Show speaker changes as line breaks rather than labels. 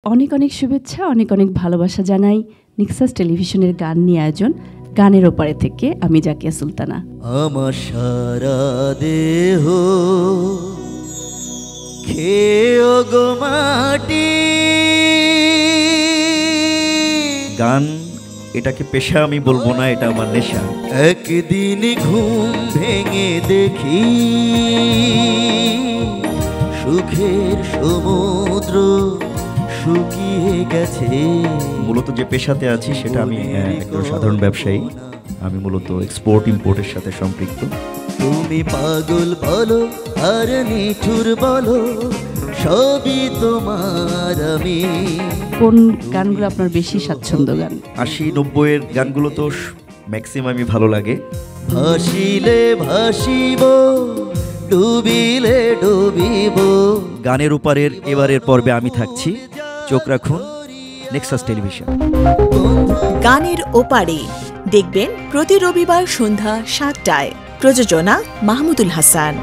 অনেক অনেক শুভেচ্ছা, অনেক অনেক ভালোবাসা জানাই নেক্সাস টেলিভিশনের গান নিয়ে আয়োজন গানের ওপারে থেকে। আমি জাকিয়া সুলতানা।
আমার সারা দেহ খেয়ে গো মাটি।
গান এটাকে পেশা আমি বলবো না, এটা আমার নেশা।
একদিন ঘুম ভেঙে দেখি সুখের সমুদ্র শুকিয়ে গেছে।
মূলত যে পেশাতে আছি সেটা আমি একজন সাধারণ ব্যবসায়ী। আমি মূলত এক্সপোর্ট ইম্পোর্টের সাথে সম্পৃক্ত।
তুমি পাগল বলো আর নিঠুর বলো, সবই তোমার আমি।
কোন গানগুলো আপনার বেশি স্বাচ্ছন্দ্য গান?
80-90-এর গানগুলো তো ম্যাক্সিমামই ভালো লাগে।
ভাসিলে ভাসিব, ডুবিলে ডুবিব।
গানের ওপারের এবারের পর্বে আমি থাকছি। চোখ রাখুন নেক্সাস টেলিভিশন।
গানের ওপারে দেখবেন প্রতি রবিবার সন্ধ্যা ৭টায়। প্রযোজনা মাহমুদুল হাসান।